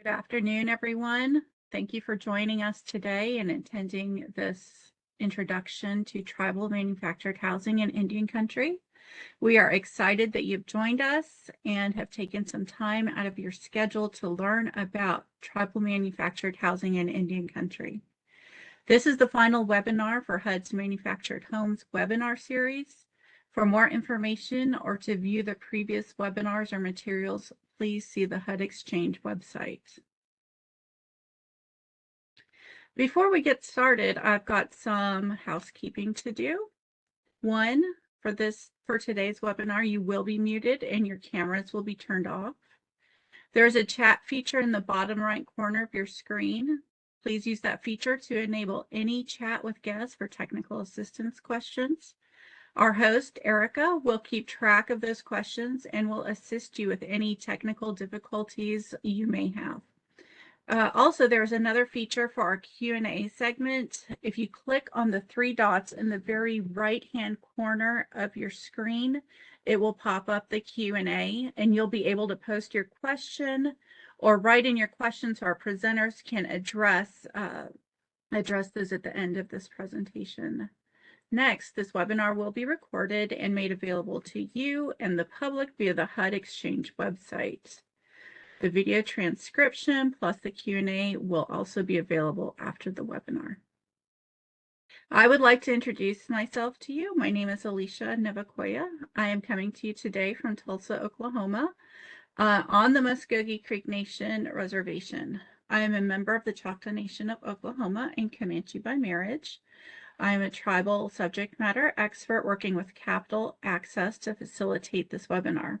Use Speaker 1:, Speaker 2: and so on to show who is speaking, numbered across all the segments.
Speaker 1: Good afternoon, everyone. Thank you for joining us today and attending this introduction to tribal manufactured housing in Indian Country. We are excited that you've joined us and have taken some time out of your schedule to learn about tribal manufactured housing in Indian Country. This is the final webinar for HUD's Manufactured Homes webinar series. For more information or to view the previous webinars or materials, please see the HUD Exchange website. Before we get started, I've got some housekeeping to do. One, for today's webinar, you will be muted and your cameras will be turned off. There's a chat feature in the bottom right corner of your screen. Please use that feature to enable any chat with guests for technical assistance questions. Our host, Erica, will keep track of those questions and will assist you with any technical difficulties you may have. Also, there's another feature for our Q&A segment. If you click on the three dots in the very right-hand corner of your screen, it will pop up the Q&A, and you'll be able to post your question or write in your questions so our presenters can address those at the end of this presentation. Next, this webinar will be recorded and made available to you and the public via the HUD Exchange website. The video transcription plus the Q&A will also be available after the webinar. I would like to introduce myself to you. My name is Alicia Nevacoya. I am coming to you today from Tulsa, Oklahoma, on the Muskogee Creek Nation Reservation. I am a member of the Choctaw Nation of Oklahoma and Comanche by marriage. I am a tribal subject matter expert working with Capital Access to facilitate this webinar.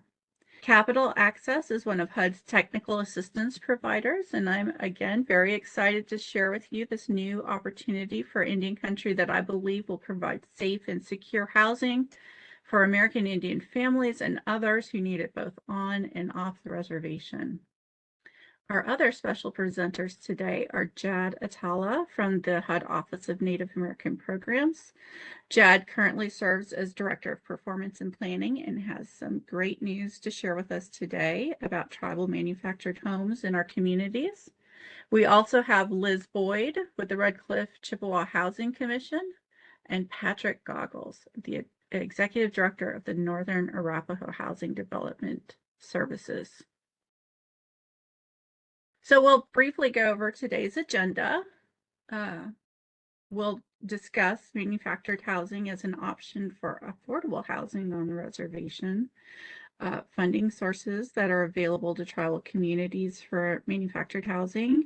Speaker 1: Capital Access is one of HUD's technical assistance providers, and I'm again very excited to share with you this new opportunity for Indian Country that I believe will provide safe and secure housing for American Indian families and others who need it both on and off the reservation. Our other special presenters today are Jad Atala from the HUD Office of Native American Programs. Jad currently serves as Director of Performance and Planning and has some great news to share with us today about tribal manufactured homes in our communities. We also have Liz Boyd with the Red Cliff Chippewa Housing Commission and Patrick Goggles, the Executive Director of the Northern Arapaho Housing Development Services. So we'll briefly go over today's agenda. We'll discuss manufactured housing as an option for affordable housing on the reservation, funding sources that are available to tribal communities for manufactured housing.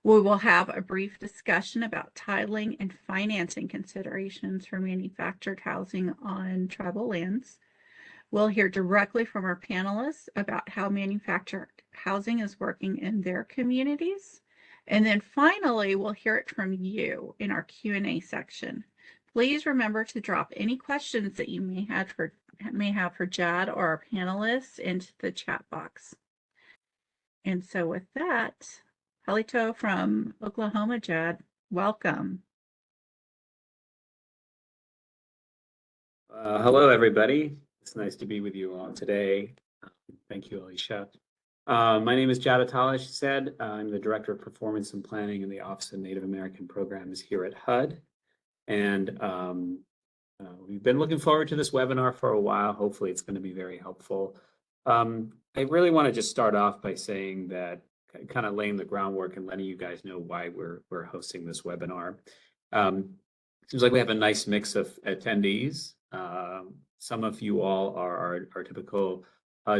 Speaker 1: We will have a brief discussion about titling and financing considerations for manufactured housing on tribal lands. We'll hear directly from our panelists about how manufactured housing is working in their communities. And then finally, we'll hear it from you in our Q&A section. Please remember to drop any questions that you may have for Jad or our panelists into the chat box. And so with that, Halito from Oklahoma, Jad, welcome.
Speaker 2: Hello, everybody. It's nice to be with you all today. Thank you, Alicia. My name is Jad Atala, as she said. I'm the Director of Performance and Planning in the Office of Native American Programs here at HUD. And we've been looking forward to this webinar for a while. Hopefully it's going to be very helpful. I really want to just start off by saying that, kind of laying the groundwork and letting you guys know why we're hosting this webinar. Seems like we have a nice mix of attendees. Some of you all are our typical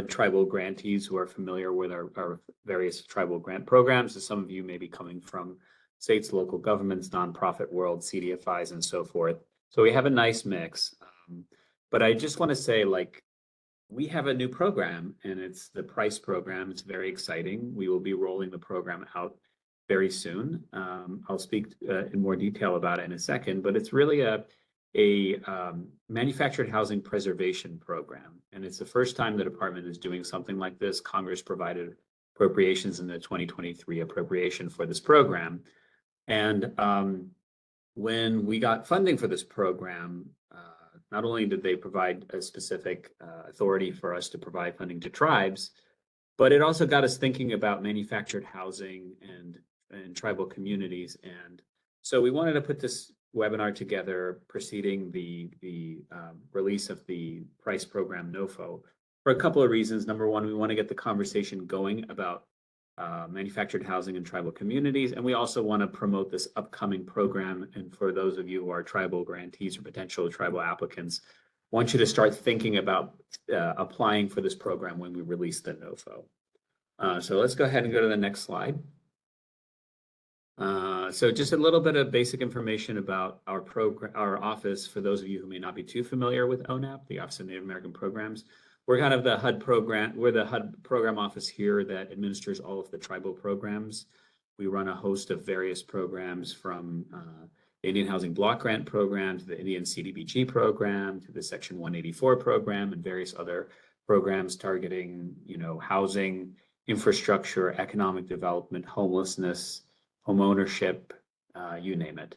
Speaker 2: tribal grantees who are familiar with our various tribal grant programs. So some of you may be coming from states, local governments, nonprofit world, CDFIs, and so forth. So we have a nice mix. But I just want to say, like, we have a new program, and it's the PRICE program. It's very exciting. We will be rolling the program out very soon. I'll speak in more detail about it in a second, but it's really a manufactured housing preservation program. And it's the first time the department is doing something like this. Congress provided appropriations in the 2023 appropriation for this program. And when we got funding for this program, not only did they provide a specific authority for us to provide funding to tribes, But it also got us thinking about manufactured housing and tribal communities. And so we wanted to put this webinar together preceding the release of the price program NOFO for a couple of reasons. Number one, we want to get the conversation going about manufactured housing and tribal communities. And we also want to promote this upcoming program. And for those of you who are tribal grantees or potential tribal applicants, I want you to start thinking about applying for this program when we release the NOFO. So let's go ahead and go to the next slide. So just a little bit of basic information about our program, our office, for those of you who may not be too familiar with ONAP, the Office of Native American Programs. We're kind of the HUD program, we're the HUD program office here that administers all of the tribal programs. We run a host of various programs from the Indian Housing Block Grant Program to the Indian CDBG program to the Section 184 program and various other programs targeting, housing, infrastructure, economic development, homelessness, home ownership, you name it.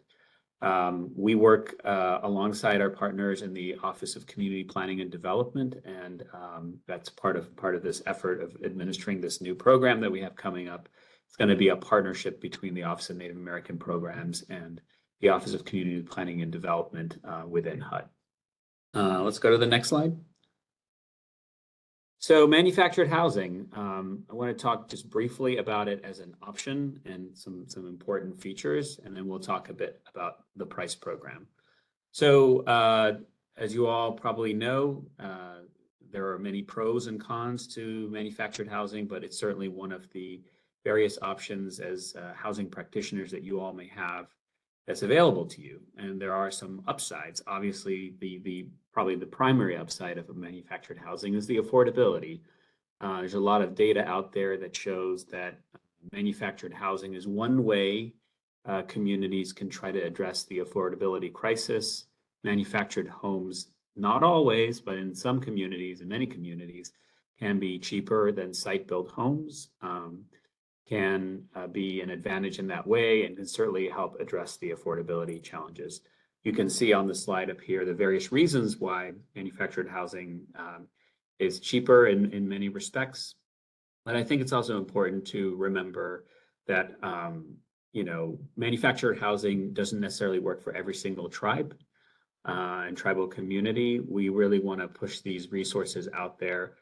Speaker 2: We work alongside our partners in the Office of Community Planning and Development, and that's part of this effort of administering this new program that we have coming up. It's going to be a partnership between the Office of Native American Programs and the Office of Community Planning and Development within HUD. Let's go to the next slide. So manufactured housing, I want to talk just briefly about it as an option and some important features, and then we'll talk a bit about the price program. So as you all probably know, there are many pros and cons to manufactured housing, but it's certainly one of the various options as housing practitioners that you all may have that's available to you. And there are some upsides. Obviously, probably the primary upside of a manufactured housing is the affordability. There's a lot of data out there that shows that manufactured housing is one way communities can try to address the affordability crisis. Manufactured homes, not always, but in some communities, in many communities, can be cheaper than site-built homes. Can be an advantage in that way and can certainly help address the affordability challenges. You can see on the slide up here the various reasons why manufactured housing is cheaper in many respects. But I think it's also important to remember that manufactured housing doesn't necessarily work for every single tribe and tribal community. We really want to push these resources out there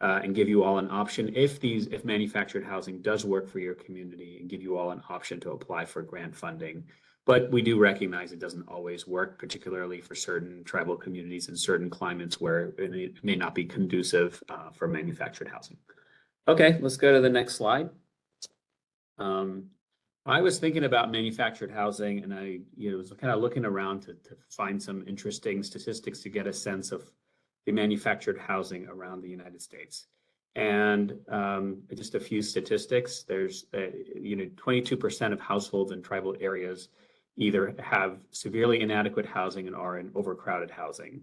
Speaker 2: and give you all an option if manufactured housing does work for your community, and give you all an option to apply for grant funding. But we do recognize it doesn't always work, particularly for certain tribal communities in certain climates where it may not be conducive for manufactured housing. Okay, let's go to the next slide. I was thinking about manufactured housing, and I was kind of looking around to find some interesting statistics to get a sense of the manufactured housing around the United States. And just a few statistics. There's 22% of households in tribal areas either have severely inadequate housing and are in overcrowded housing.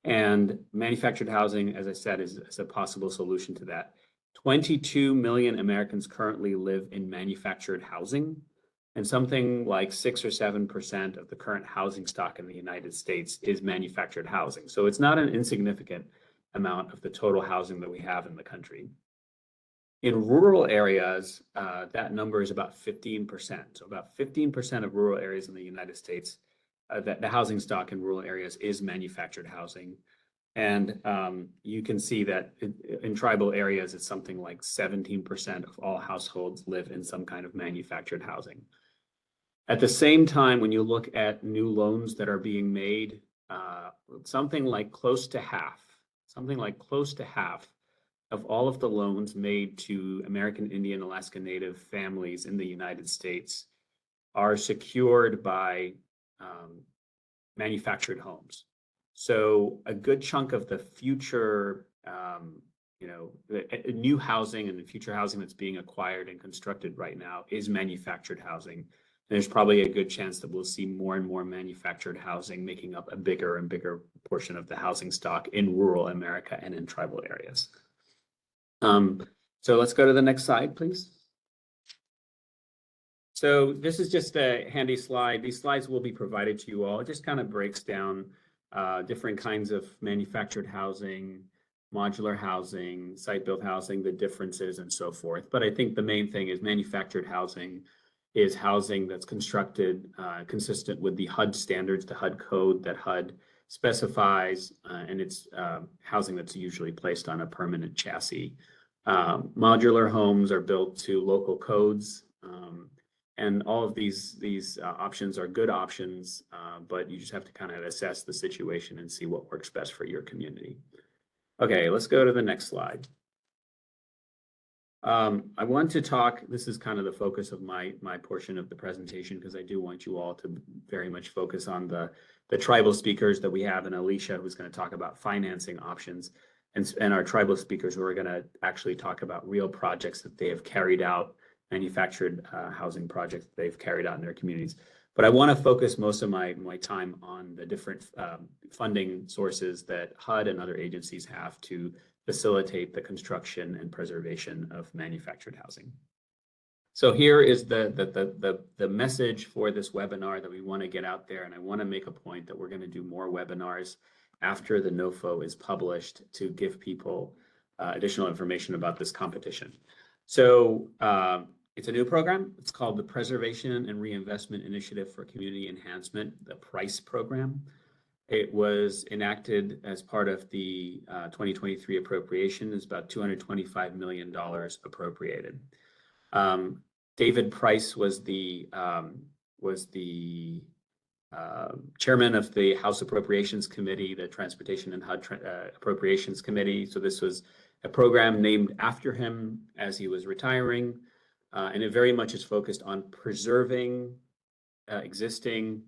Speaker 2: And manufactured housing, as I said, is a possible solution to that. 22 million Americans currently live in manufactured housing, and something like 6 or 7% of the current housing stock in the United States is manufactured housing. So it's not an insignificant amount of the total housing that we have in the country. In rural areas, that number is about 15%. So about 15% of rural areas in the United States, that the housing stock in rural areas is manufactured housing. And you can see that in tribal areas, it's something like 17% of all households live in some kind of manufactured housing. At the same time, when you look at new loans that are being made, something like close to half of all of the loans made to American Indian, Alaska Native families in the United States are secured by manufactured homes. So a good chunk of the future, the new housing and the future housing that's being acquired and constructed right now is manufactured housing. There's probably a good chance that we'll see more and more manufactured housing making up a bigger and bigger portion of the housing stock in rural America and in tribal areas. So let's go to the next slide, please. So this is just a handy slide. These slides will be provided to you all. It just kind of breaks down different kinds of manufactured housing, modular housing, site-built housing, the differences and so forth. But I think the main thing is manufactured housing is housing that's constructed consistent with the HUD standards, the HUD code that HUD specifies, and it's housing that's usually placed on a permanent chassis. Modular homes are built to local codes, and all of these options are good options, but you just have to kind of assess the situation and see what works best for your community. Okay, let's go to the next slide. I want to talk, this is kind of the focus of my portion of the presentation, because I do want you all to very much focus on the tribal speakers that we have, and Alicia, who's going to talk about financing options, and our tribal speakers who are going to actually talk about real projects that they have carried out, manufactured housing projects that they've carried out in their communities. But I want to focus most of my time on the different funding sources that HUD and other agencies have to facilitate the construction and preservation of manufactured housing. So here is the message for this webinar that we want to get out there, and I want to make a point that we're going to do more webinars after the NOFO is published to give people additional information about this competition. So it's a new program. It's called the Preservation and Reinvestment Initiative for Community Enhancement, the PRICE program. It was enacted as part of the 2023 appropriation. It's about $225 million appropriated. David Price was the chairman of the House Appropriations Committee, the Transportation and HUD Appropriations Committee. So this was a program named after him as he was retiring. And it very much is focused on preserving existing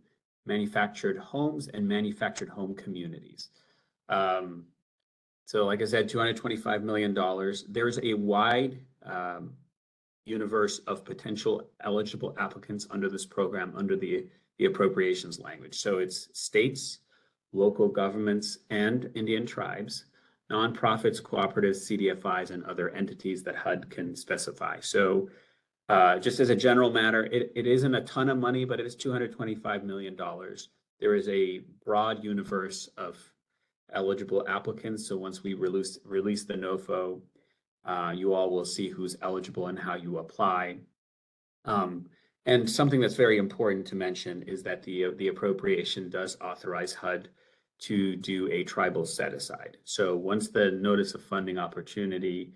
Speaker 2: manufactured homes and manufactured home communities. So like I said, $225 million. There's a wide universe of potential eligible applicants under this program, under the appropriations language. So it's states, local governments, and Indian tribes, nonprofits, cooperatives, CDFIs, and other entities that HUD can specify. So just as a general matter, it isn't a ton of money, but it is $225 million. There is a broad universe of eligible applicants. So once we release the NOFO, you all will see who's eligible and how you apply. And something that's very important to mention is that the appropriation does authorize HUD to do a tribal set aside. So once the notice of funding opportunity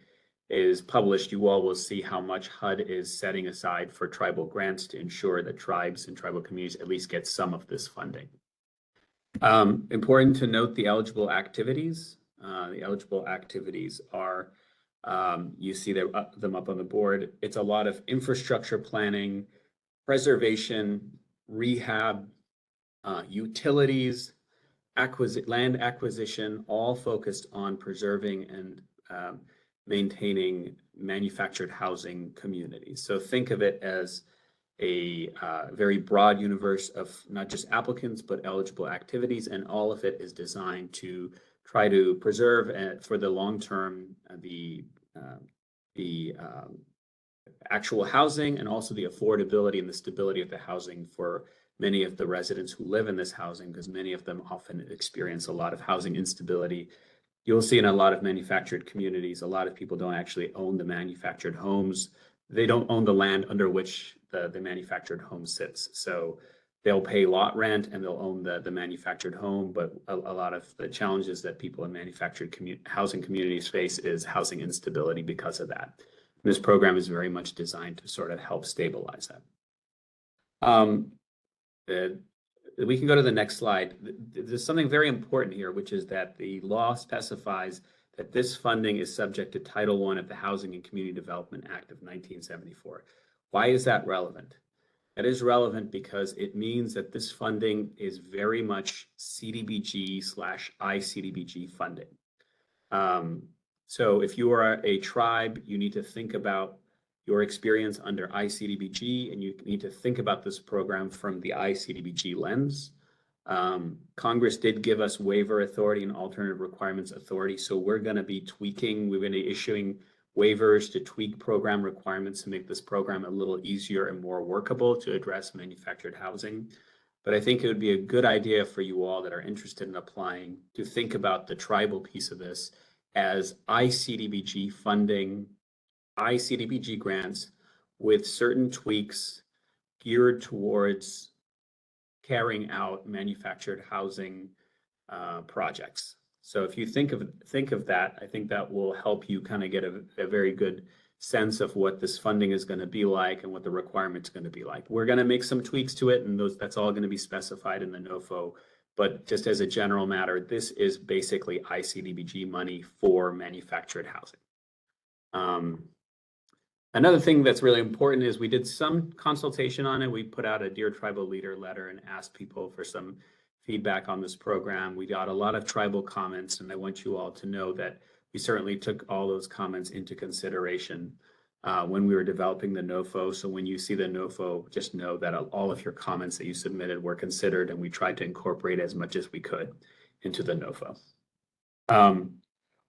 Speaker 2: is published, you all will see how much HUD is setting aside for tribal grants to ensure that tribes and tribal communities at least get some of this funding. Important to note the eligible activities. The eligible activities are, you see them up on the board. It's a lot of infrastructure planning, preservation, rehab, utilities, land acquisition, all focused on preserving and maintaining manufactured housing communities. So think of it as a very broad universe of not just applicants, but eligible activities, and all of it is designed to try to preserve for the long term the actual housing, and also the affordability and the stability of the housing for many of the residents who live in this housing, because many of them often experience a lot of housing instability. You'll see in a lot of manufactured communities, a lot of people don't actually own the manufactured homes. They don't own the land under which the manufactured home sits. So they'll pay lot rent and they'll own the manufactured home, but a lot of the challenges that people in manufactured housing communities face is housing instability because of that. And this program is very much designed to sort of help stabilize that. We can go to the next slide. There's something very important here, which is that the law specifies that this funding is subject to Title I of the Housing and Community Development Act of 1974. Why is that relevant? That is relevant because it means that this funding is very much CDBG/ICDBG funding. So if you are a tribe, you need to think about your experience under ICDBG, and you need to think about this program from the ICDBG lens. Congress did give us waiver authority and alternative requirements authority, so we're going to be tweaking, we're going to be issuing waivers to tweak program requirements to make this program a little easier and more workable to address manufactured housing. But I think it would be a good idea for you all that are interested in applying to think about the tribal piece of this as ICDBG funding, ICDBG grants with certain tweaks geared towards carrying out manufactured housing projects. So if you think of that, I think that will help you kind of get a very good sense of what this funding is going to be like and what the requirements going to be like. We're going to make some tweaks to it, and that's all going to be specified in the NOFO. But just as a general matter, this is basically ICDBG money for manufactured housing. Another thing that's really important is we did some consultation on it. We put out a Dear Tribal Leader letter and asked people for some feedback on this program. We got a lot of tribal comments, and I want you all to know that we certainly took all those comments into consideration when we were developing the NOFO. So when you see the NOFO, just know that all of your comments that you submitted were considered, and we tried to incorporate as much as we could into the NOFO.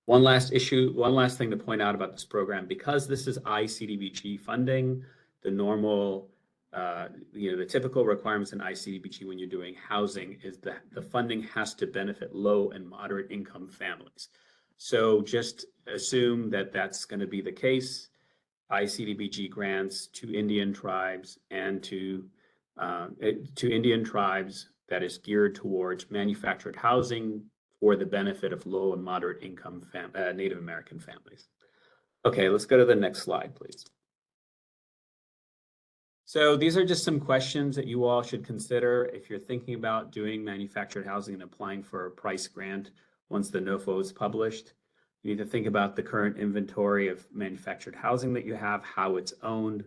Speaker 2: One last thing to point out about this program, because this is ICDBG funding, the normal, the typical requirements in ICDBG when you're doing housing is that the funding has to benefit low and moderate income families. So just assume that that's going to be the case. ICDBG grants to Indian tribes and to Indian tribes that is geared towards manufactured housing for the benefit of low and moderate income Native American families. Okay, let's go to the next slide, please. So these are just some questions that you all should consider if you're thinking about doing manufactured housing and applying for a price grant once the NOFO is published. You need to think about the current inventory of manufactured housing that you have, how it's owned,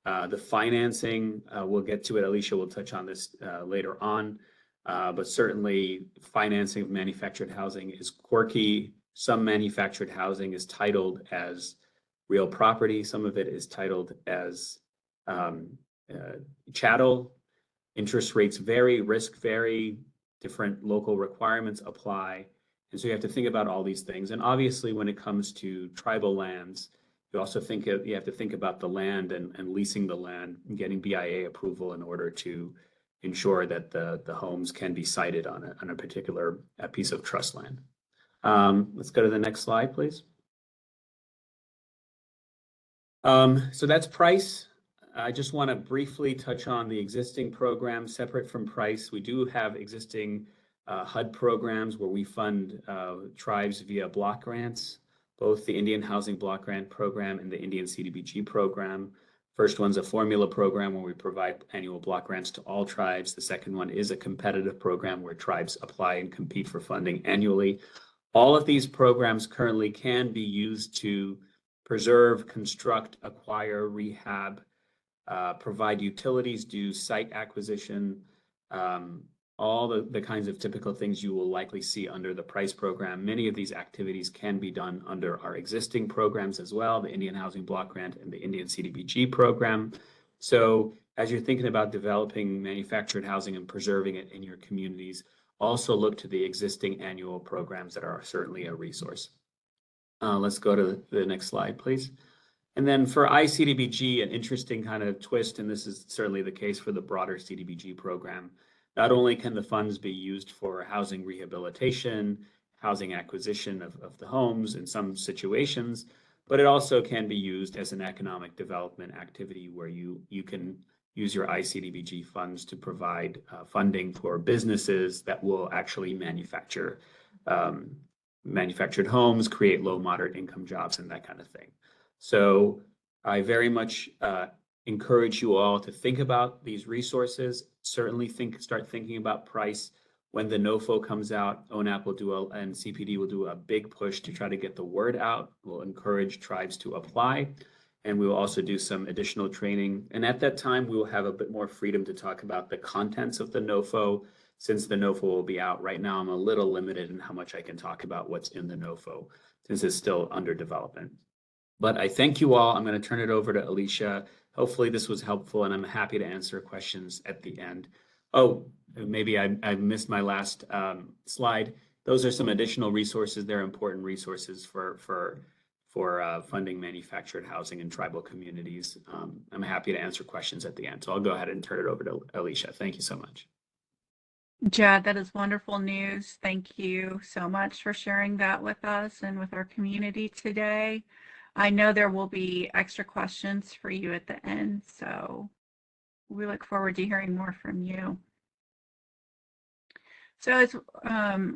Speaker 2: the financing. We'll get to it. Alicia will touch on this later on. But certainly financing of manufactured housing is quirky. Some manufactured housing is titled as real property. Some of it is titled as chattel. Interest rates vary, risk vary, different local requirements apply. And so you have to think about all these things. And obviously when it comes to tribal lands, you also you have to think about the land and leasing the land and getting BIA approval in order to ensure that the homes can be sited on a particular piece of trust land. Let's go to the next slide, please. So that's price. I just want to briefly touch on the existing program separate from price. We do have existing HUD programs where we fund tribes via block grants, both the Indian Housing Block Grant Program and the Indian CDBG program. First one's a formula program where we provide annual block grants to all tribes. The second one is a competitive program where tribes apply and compete for funding annually. All of these programs currently can be used to preserve, construct, acquire, rehab, provide utilities, do site acquisition, all the kinds of typical things you will likely see under the PRICE program. Many of these activities can be done under our existing programs as well, the Indian Housing Block Grant and the Indian CDBG program. So as you're thinking about developing manufactured housing and preserving it in your communities, also look to the existing annual programs that are certainly a resource. Let's go to the next slide, please. And then for iCDBG, an interesting kind of twist, and this is certainly the case for the broader CDBG program. Not only can the funds be used for housing rehabilitation, housing acquisition of the homes in some situations, but it also can be used as an economic development activity where you can use your iCDBG funds to provide funding for businesses that will actually manufacture manufactured homes, create low, moderate income jobs, and that kind of thing. So I very much encourage you all to think about these resources. Certainly start thinking about price. When the NOFO comes out, ONAP will do and CPD will do a big push to try to get the word out. We'll encourage tribes to apply, and we will also do some additional training. And at that time, we will have a bit more freedom to talk about the contents of the NOFO, since the NOFO will be out. Right now, I'm a little limited in how much I can talk about what's in the NOFO, since it's still under development. But I thank you all. I'm going to turn it over to Alicia. Hopefully this was helpful, and I'm happy to answer questions at the end. Oh, maybe I missed my last slide. Those are some additional resources. They're important resources for funding manufactured housing in tribal communities. I'm happy to answer questions at the end. So I'll go ahead and turn it over to Alicia. Thank you so much.
Speaker 1: Jad, that is wonderful news. Thank you so much for sharing that with us and with our community today. I know there will be extra questions for you at the end, so we look forward to hearing more from you. So as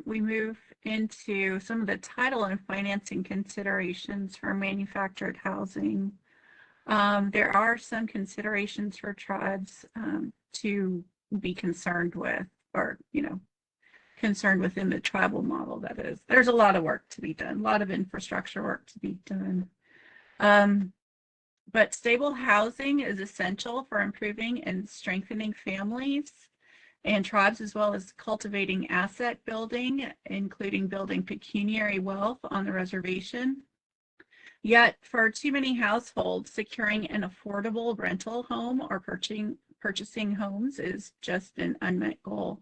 Speaker 1: we move into some of the title and financing considerations for manufactured housing, there are some considerations for tribes to be concerned with, or, concerned within the tribal model, that is. There's a lot of work to be done, a lot of infrastructure work to be done. But stable housing is essential for improving and strengthening families and tribes, as well as cultivating asset building, including building pecuniary wealth on the reservation. Yet, for too many households, securing an affordable rental home or purchasing homes is just an unmet goal.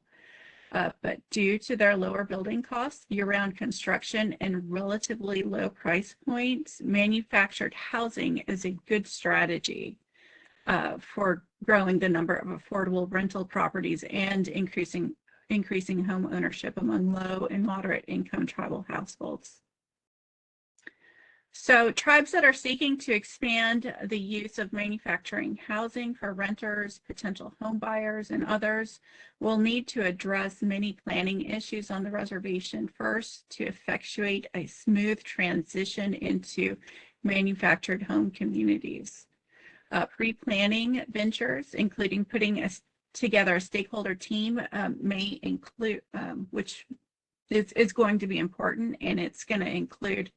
Speaker 1: But due to their lower building costs, year-round construction, and relatively low price points, manufactured housing is a good strategy for growing the number of affordable rental properties and increasing home ownership among low and moderate income tribal households. So tribes that are seeking to expand the use of manufacturing housing for renters, potential home buyers, and others will need to address many planning issues on the reservation first to effectuate a smooth transition into manufactured home communities. Pre-planning ventures, including putting together a stakeholder team, may include, which is going to be important, and it's going to include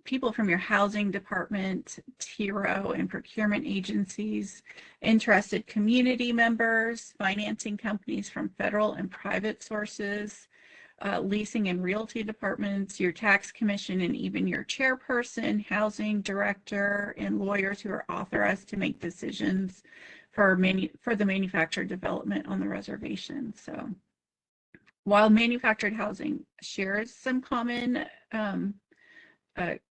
Speaker 1: people from your housing department, TRO, and procurement agencies, interested community members, financing companies from federal and private sources, leasing and realty departments, your tax commission, and even your chairperson, housing director, and lawyers who are authorized to make decisions for the manufactured development on the reservation. So while manufactured housing shares some common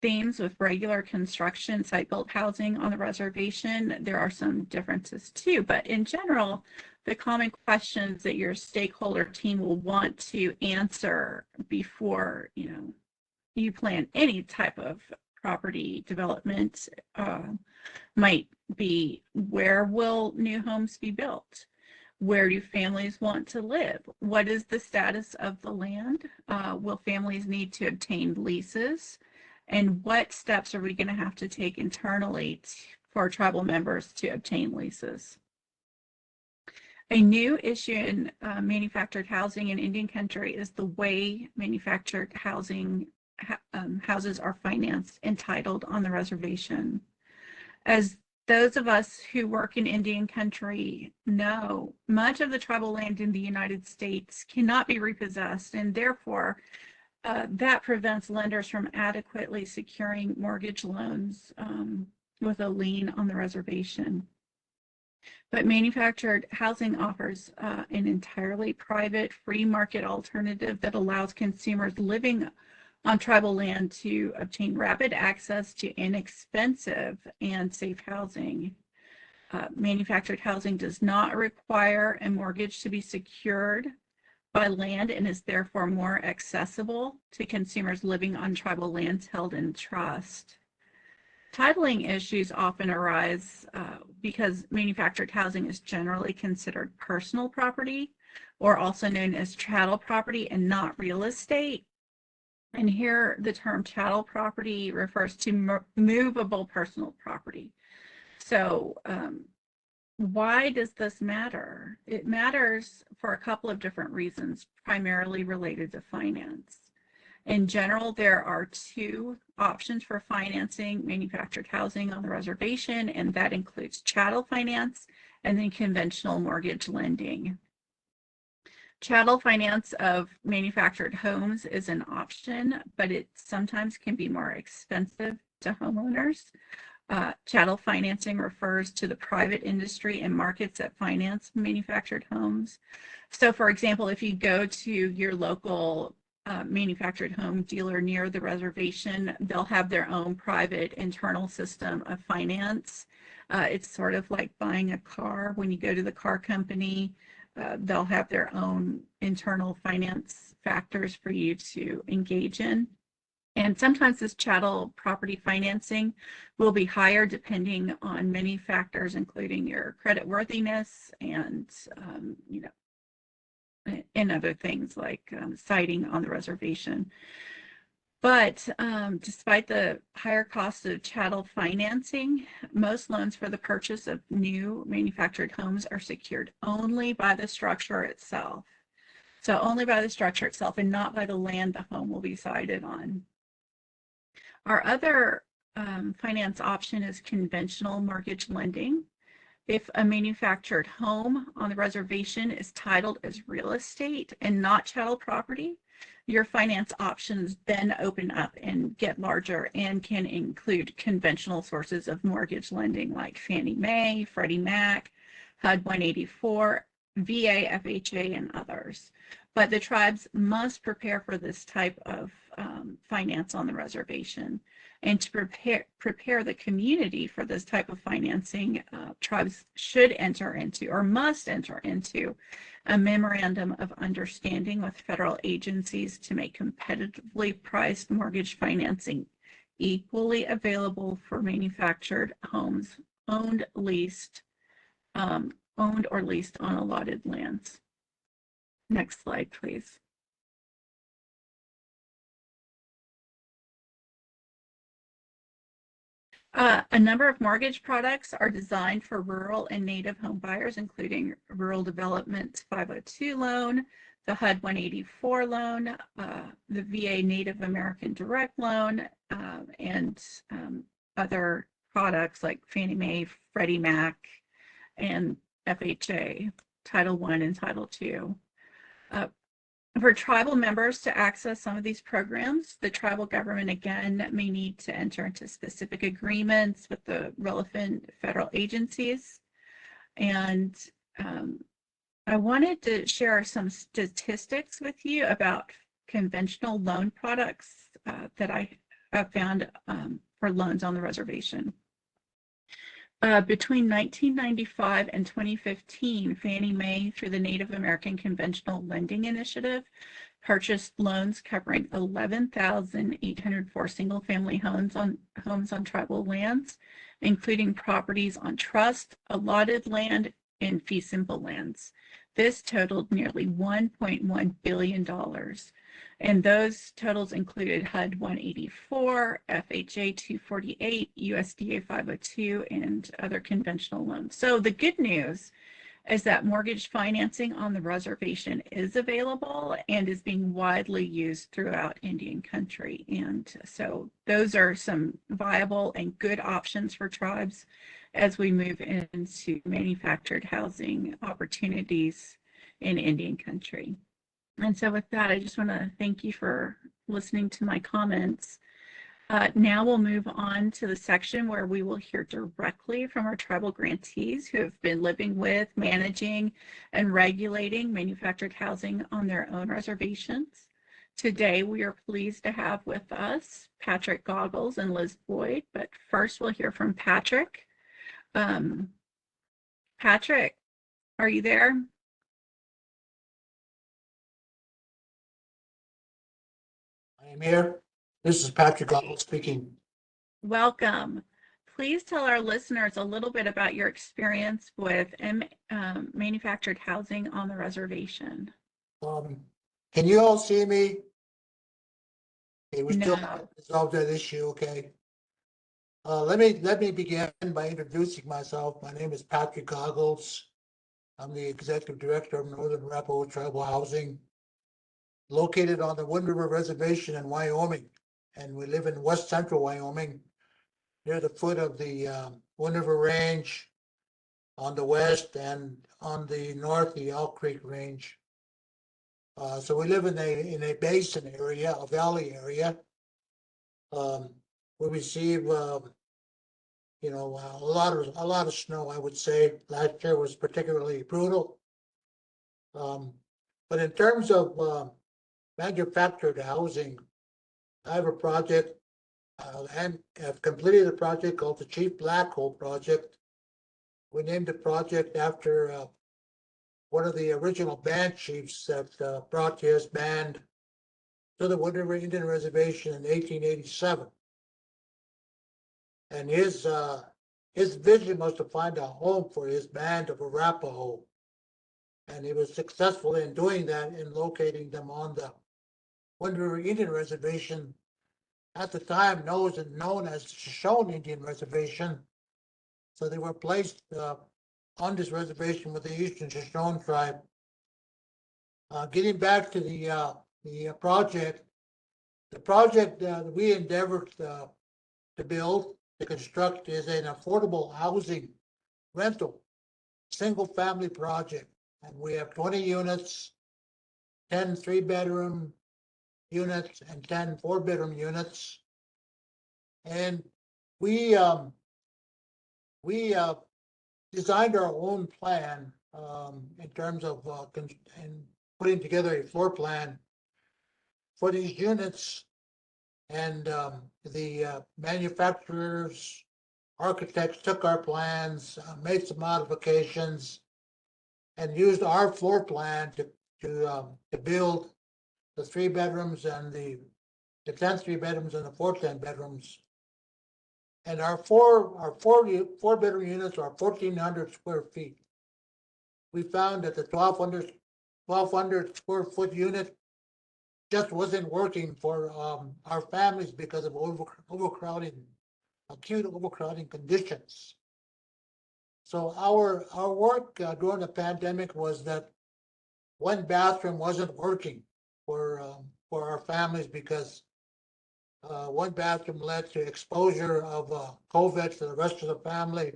Speaker 1: themes with regular construction site-built housing on the reservation, there are some differences too. But in general, the common questions that your stakeholder team will want to answer before you plan any type of property development might be: where will new homes be built? Where do families want to live? What is the status of the land? Will families need to obtain leases? And what steps are we going to have to take internally for tribal members to obtain leases? A new issue in manufactured housing in Indian country is the way manufactured housing houses are financed and titled on the reservation. As those of us who work in Indian country know, much of the tribal land in the United States cannot be repossessed, and therefore that prevents lenders from adequately securing mortgage loans with a lien on the reservation. But manufactured housing offers an entirely private, free market alternative that allows consumers living on tribal land to obtain rapid access to inexpensive and safe housing. Manufactured housing does not require a mortgage to be secured by land and is therefore more accessible to consumers living on tribal lands held in trust. Titling issues often arise because manufactured housing is generally considered personal property, or also known as chattel property, and not real estate. And here the term chattel property refers to movable personal property. So why does this matter? It matters for a couple of different reasons, primarily related to finance. In general, there are two options for financing manufactured housing on the reservation, and that includes chattel finance and then conventional mortgage lending. Chattel finance of manufactured homes is an option, but it sometimes can be more expensive to homeowners. Chattel financing refers to the private industry and markets that finance manufactured homes. So, for example, if you go to your local manufactured home dealer near the reservation, they'll have their own private internal system of finance. It's sort of like buying a car. When you go to the car company, they'll have their own internal finance factors for you to engage in. And sometimes this chattel property financing will be higher depending on many factors, including your credit worthiness and, and other things like siting on the reservation. But despite the higher cost of chattel financing, most loans for the purchase of new manufactured homes are secured only by the structure itself. So only by the structure itself and not by the land the home will be sited on. Our other finance option is conventional mortgage lending. If a manufactured home on the reservation is titled as real estate and not chattel property, your finance options then open up and get larger and can include conventional sources of mortgage lending like Fannie Mae, Freddie Mac, HUD 184, VA, FHA, and others. But the tribes must prepare for this type of finance on the reservation. And to prepare the community for this type of financing, tribes should enter into or must enter into a memorandum of understanding with federal agencies to make competitively priced mortgage financing equally available for manufactured homes owned or leased on allotted lands. Next slide, please. A number of mortgage products are designed for rural and native home buyers, including Rural Development 502 loan, the HUD 184 loan, the VA Native American Direct loan, and other products like Fannie Mae, Freddie Mac, and FHA, Title I and Title II. For tribal members to access some of these programs, the tribal government again may need to enter into specific agreements with the relevant federal agencies. And I wanted to share some statistics with you about conventional loan products that I have found for loans on the reservation. Between 1995 and 2015, Fannie Mae, through the Native American Conventional Lending Initiative, purchased loans covering 11,804 single-family homes on tribal lands, including properties on trust, allotted land, and fee simple lands. This totaled nearly $1.1 billion. And those totals included HUD 184, FHA 248, USDA 502, and other conventional loans. So the good news is that mortgage financing on the reservation is available and is being widely used throughout Indian country. And so those are some viable and good options for tribes as we move into manufactured housing opportunities in Indian country. And so with that, I just want to thank you for listening to my comments. Now we'll move on to the section where we will hear directly from our tribal grantees who have been living with, managing, and regulating manufactured housing on their own reservations. Today, we are pleased to have with us Patrick Goggles and Liz Boyd, but first we'll hear from Patrick. Patrick, are you there?
Speaker 3: I am here. This is Patrick Goggles speaking.
Speaker 1: Welcome. Please tell our listeners a little bit about your experience with manufactured housing on the reservation.
Speaker 3: Can you all see me? Okay, we still
Speaker 1: No.
Speaker 3: haven't resolved that issue, okay? Let me begin by introducing myself. My name is Patrick Goggles. I'm the Executive Director of Northern Arapaho Tribal Housing, located on the Wind River Reservation in Wyoming. And we live in west central Wyoming, near the foot of the Wind River Range on the west, and on the north, the Elk Creek Range. So we live in a basin area, a valley area. We receive a lot of snow, I would say. Last year was particularly brutal. But in terms of manufactured housing, I have a project and have completed a project called the Chief Black Hole Project. We named the project after one of the original band chiefs that brought his band to the Wood River Indian Reservation in 1887. And his vision was to find a home for his band of Arapaho. And he was successful in doing that, in locating them on the Wood River Indian Reservation, at the time known as Shoshone Indian Reservation. So they were placed on this reservation with the Eastern Shoshone tribe. Getting back to the project, that we endeavored to build, to construct, is an affordable housing rental, single-family project. And we have 20 units, 10 three-bedroom units, and 10 four-bedroom units. And we designed our own plan in terms of and putting together a floor plan for these units. And the manufacturers, architects took our plans, made some modifications, and used our floor plan to build the three bedrooms and the 10 three bedrooms and the 4 10 bedrooms. And our four bedroom units are 1,400 square feet. We found that the 1,200 square foot unit just wasn't working for our families because of overcrowding, acute overcrowding conditions. So our work during the pandemic was that one bathroom wasn't working for our families, because one bathroom led to exposure of COVID to the rest of the family,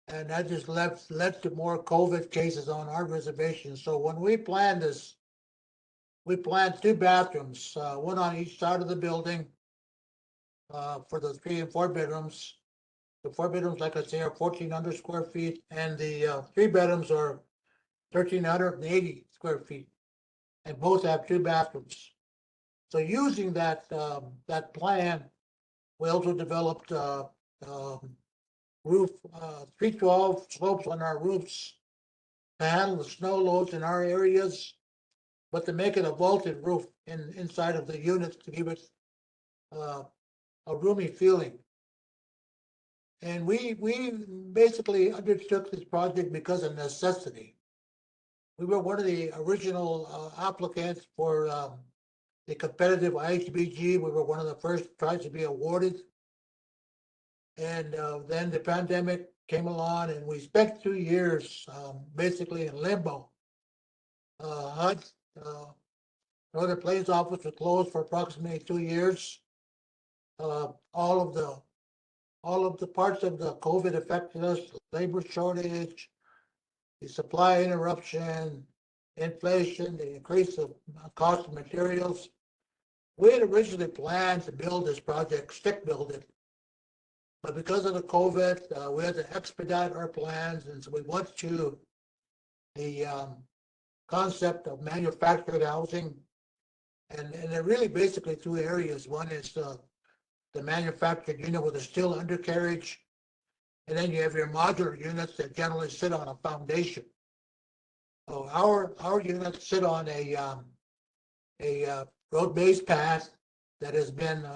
Speaker 3: and that just led to more COVID cases on our reservation. So when we planned this, we planned 2 bathrooms, one on each side of the building for the 3 and 4 bedrooms. The 4 bedrooms, like I say, are 1,400 square feet, and the 3 bedrooms are 1,380 square feet, and both have 2 bathrooms. So using that plan, we also developed roof 312 slopes on our roofs to handle the snow loads in our areas, but to make it a vaulted roof inside of the units to give it a roomy feeling. And we basically undertook this project because of necessity. We were one of the original applicants for the competitive IHBG. We were one of the first tribes to be awarded. And then the pandemic came along, and we spent 2 years basically in limbo. HUD, Northern Plains office was closed for approximately 2 years. All of the parts of the COVID affected us: labor shortage, the supply interruption, inflation, the increase of cost of materials. We had originally planned to build this project, stick build it, but because of the COVID, we had to expedite our plans, and so we went to the concept of manufactured housing, and they're really basically 2 areas. One is the manufactured unit with a steel undercarriage, and then you have your modular units that generally sit on a foundation. So our units sit on a road-based path that has been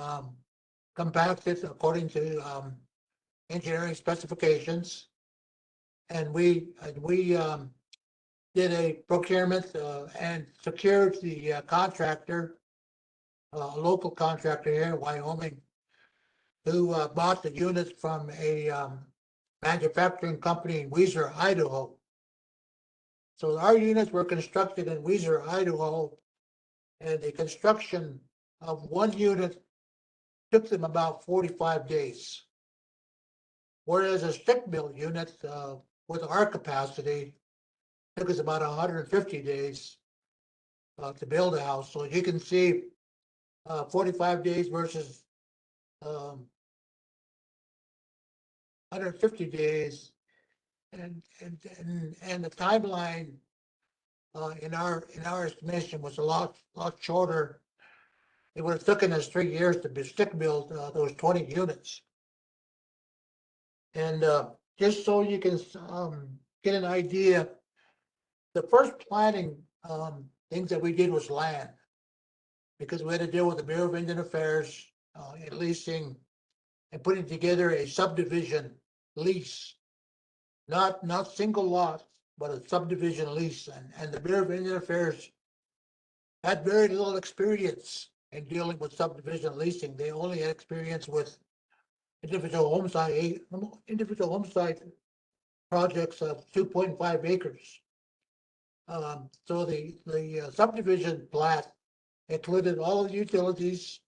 Speaker 3: compacted according to engineering specifications, and we did a procurement and secured the contractor, a local contractor here in Wyoming, who bought the units from a manufacturing company in Weiser, Idaho. So our units were constructed in Weiser, Idaho, and the construction of one unit took them about 45 days. Whereas a stick-built unit with our capacity took us about 150 days to build a house. So you can see 45 days versus 150 days, and the timeline in our estimation was a lot shorter. It would have taken us 3 years to stick build those 20 units. And just so you can get an idea, the first planning, things that we did was land. Because we had to deal with the Bureau of Indian Affairs, and leasing and putting together a subdivision lease. Not single lots, but a subdivision lease, and the Bureau of Indian Affairs had very little experience in dealing with subdivision leasing. They only had experience with individual home site projects of 2.5 acres. So the subdivision plat included all of the utilities.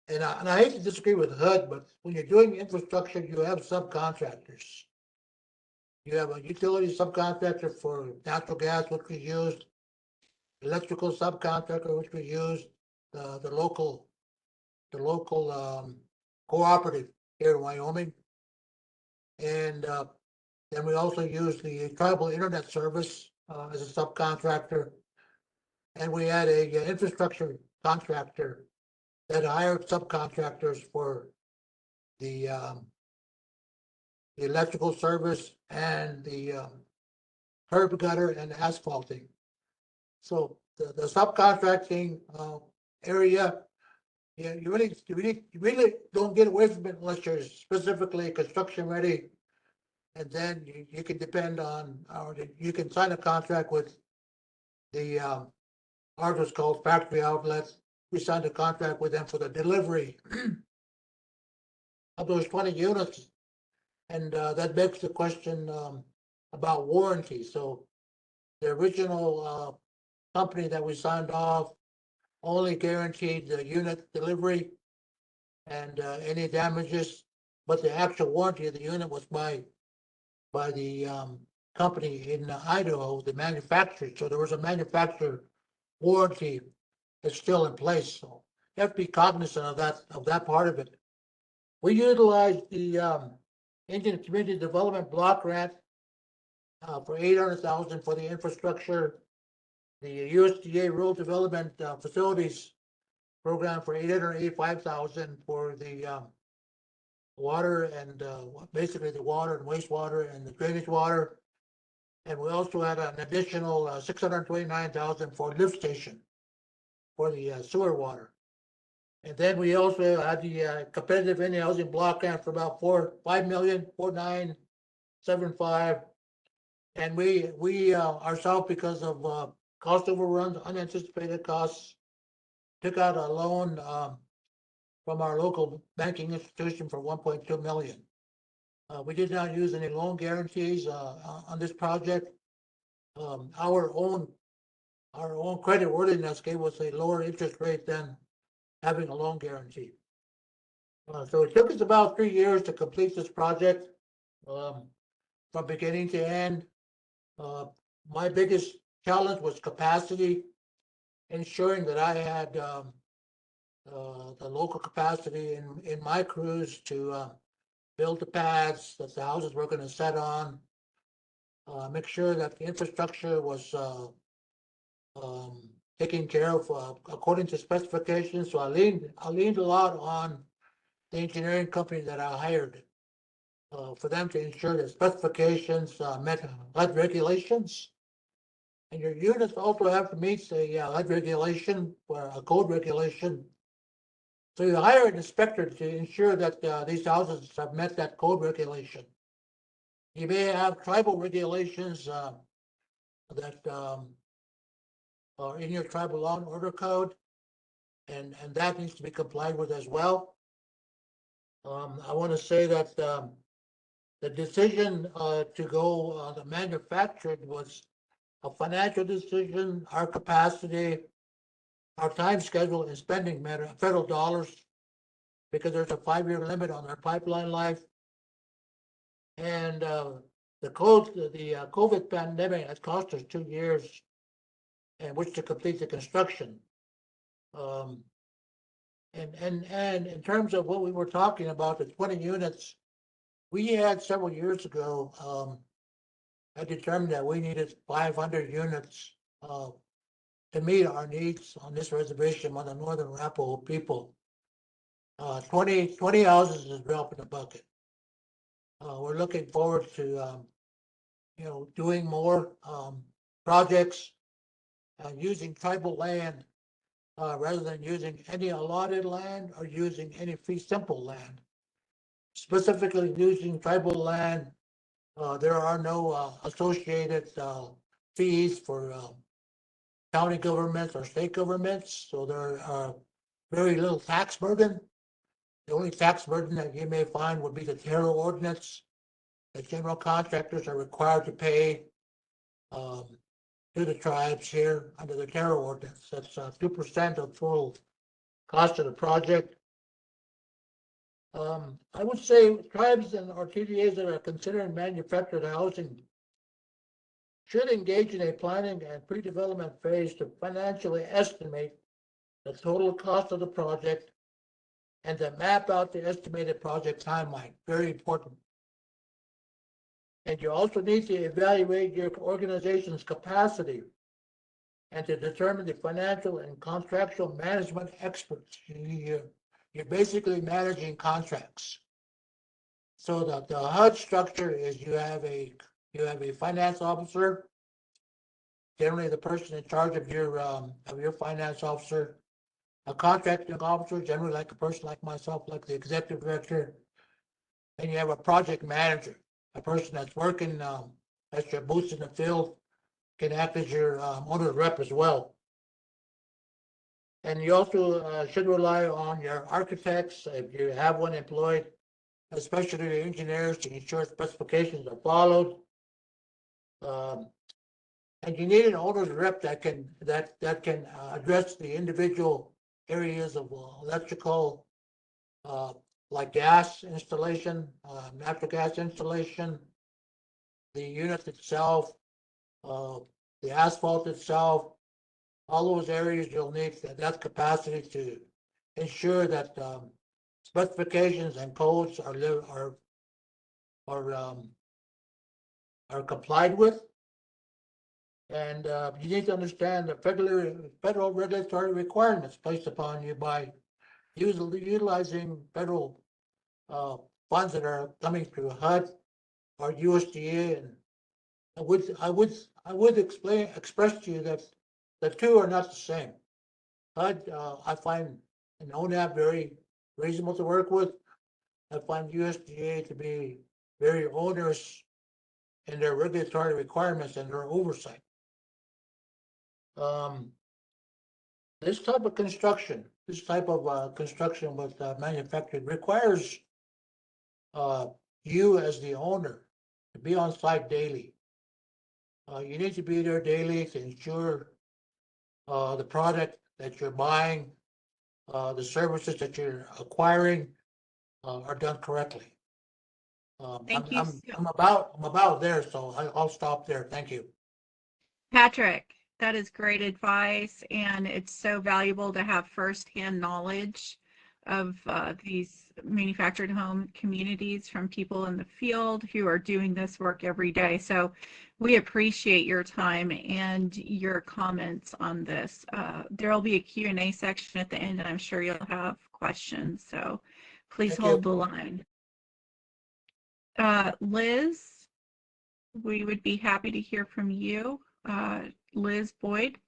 Speaker 3: And I hate to disagree with HUD, but when you're doing infrastructure, you have subcontractors. You have a utility subcontractor for natural gas, which we used, electrical subcontractor, which we used, the local cooperative here in Wyoming. And then we also used the tribal internet service as a subcontractor. And we had a infrastructure contractor that hired subcontractors for the electrical service and the curb gutter and asphalting. So the subcontracting area, yeah, you really don't get away from it unless you're specifically construction ready. And then you can depend on, or you can sign a contract with the ours was called Factory Outlets. We signed a contract with them for the delivery of those 20 units. And that begs the question about warranty. So the original company that we signed off only guaranteed the unit delivery and any damages, but the actual warranty of the unit was by the company in Idaho, the manufacturer. So there was a manufacturer warranty that's still in place. So you have to be cognizant of that part of it. We utilized the Indian Community Development Block Grant for $800,000 for the infrastructure. The USDA Rural Development Facilities Program for $885,000 for the water and basically the water and wastewater and the drainage water. And we also had an additional $629,000 for lift station for the sewer water. And then we also had the competitive Indian housing block grant for about $4,975,000. And we ourselves, because of cost overruns, unanticipated costs, took out a loan from our local banking institution for $1.2 million. We did not use any loan guarantees on this project. Our own credit worthiness gave us a lower interest rate than having a loan guarantee. So it took us about 3 years to complete this project from beginning to end. My biggest challenge was capacity, ensuring that I had the local capacity in my crews to build the pads that the houses were going to set on, make sure that the infrastructure was taken care of according to specifications. So I leaned a lot on the engineering company that I hired for them to ensure that specifications met HUD regulations. And your units also have to meet the HUD regulation or a code regulation. So you hire an inspector to ensure that these houses have met that code regulation. You may have tribal regulations that are in your tribal law and order code, and that needs to be complied with as well. I want to say that the decision to go the manufactured was a financial decision, our capacity, our time schedule, and spending matter, federal dollars, because there's a 5-year limit on our pipeline life. And the COVID pandemic has cost us 2 years in which to complete the construction. And in terms of what we were talking about, the 20 units, we had several years ago, I determined that we needed 500 units to meet our needs on this reservation on the Northern Arapaho people. 20 houses is a drop in the bucket. We're looking forward to doing more. projects using tribal land rather than using any allotted land or using any fee simple land. Specifically using tribal land, there are no associated fees for county governments or state governments, so there are very little tax burden. The only tax burden that you may find would be the terror ordinance that general contractors are required to pay to the tribes here under the terror ordinance. That's 2% of total cost of the project. I would say tribes and or TDAs that are considering manufactured housing should engage in a planning and pre-development phase to financially estimate the total cost of the project and to map out the estimated project timeline. Very important. And you also need to evaluate your organization's capacity and to determine the financial and contractual management experts. You're basically managing contracts. So that the HUD structure is you have a finance officer, generally the person in charge of your finance officer, a contracting officer, generally like a person like myself, like the executive director, and you have a project manager, a person that's working as your boots in the field, can act as your owner rep as well. And you also should rely on your architects, if you have one employed, especially the engineers, to ensure specifications are followed. And you need an owner's rep that can address the individual areas of electrical, like gas installation, natural gas installation, the unit itself, the asphalt itself, all those areas you'll need that capacity to ensure that specifications and codes are complied with. And you need to understand the federal regulatory requirements placed upon you by utilizing federal funds that are coming through HUD or USDA. And I would express to you that the two are not the same. HUD, I find an ONAP very reasonable to work with. I find USDA to be very onerous in their regulatory requirements and their oversight. This type of construction, with manufactured requires you as the owner to be on site daily. You need to be there daily to ensure the product that you're buying, the services that you're acquiring are done correctly.
Speaker 1: Thank you.
Speaker 3: I'm about there, so I'll stop there. Thank you.
Speaker 1: Patrick, that is great advice, and it's so valuable to have firsthand knowledge of these manufactured home communities from people in the field who are doing this work every day. So we appreciate your time and your comments on this. There'll be a Q&A section at the end, and I'm sure you'll have questions. So please hold the line. Liz, we would be happy to hear from you. Liz Boyd.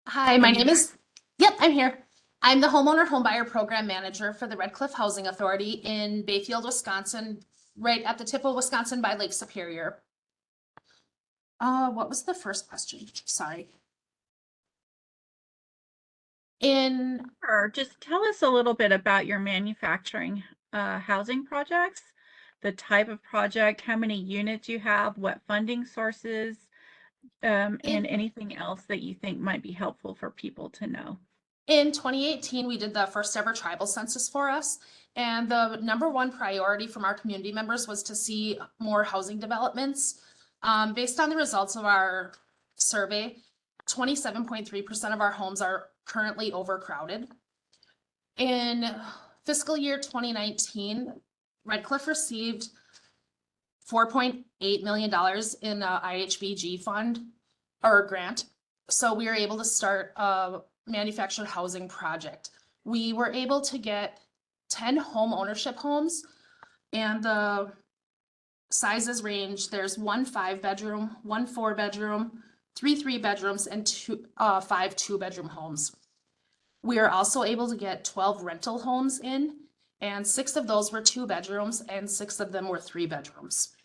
Speaker 4: Hi, my name is, yep, I'm here. I'm the homeowner homebuyer program manager for the Red Cliff Housing Authority in Bayfield, Wisconsin, right at the tip of Wisconsin by Lake Superior. What was the first question? Sorry.
Speaker 1: Just tell us a little bit about your manufacturing housing projects, the type of project, how many units you have, what funding sources, and anything else that you think might be helpful for people to know.
Speaker 4: In 2018, we did the first ever tribal census for us. And the #1 priority from our community members was to see more housing developments. Based on the results of our survey, 27.3% of our homes are currently overcrowded. In fiscal year 2019, Red Cliff received $4.8 million in IHBG fund or grant. So we were able to start a manufactured housing project. We were able to get 10 home ownership homes, and the sizes range. There's 1 5-bedroom, 1 4-bedroom, 3 3-bedrooms and 5 2-bedroom homes. We are also able to get 12 rental homes in, and 6 of those were 2 bedrooms and 6 of them were 3 bedrooms.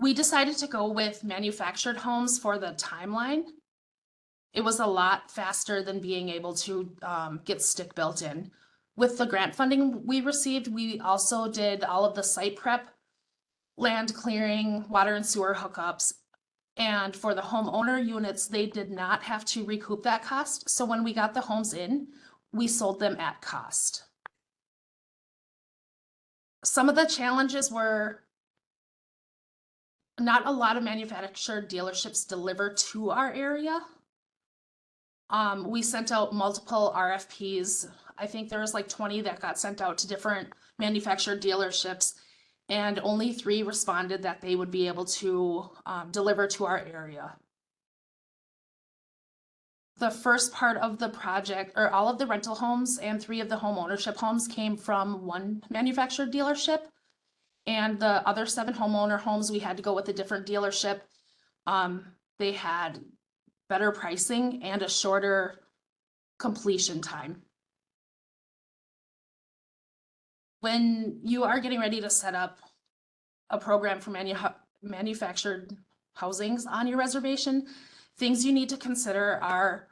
Speaker 4: We decided to go with manufactured homes for the timeline. It was a lot faster than being able to get stick built in. With the grant funding we received, we also did all of the site prep, land clearing, water and sewer hookups. And for the homeowner units, they did not have to recoup that cost. So when we got the homes in, we sold them at cost. Some of the challenges were not a lot of manufactured dealerships deliver to our area. We sent out multiple RFPs. I think there was like 20 that got sent out to different manufactured dealerships, and only 3 responded that they would be able to deliver to our area. The first part of the project, or all of the rental homes and 3 of the home ownership homes, came from one manufactured dealership. And the other 7 homeowner homes, we had to go with a different dealership. They had better pricing and a shorter completion time. When you are getting ready to set up a program for manufactured housings on your reservation, things you need to consider are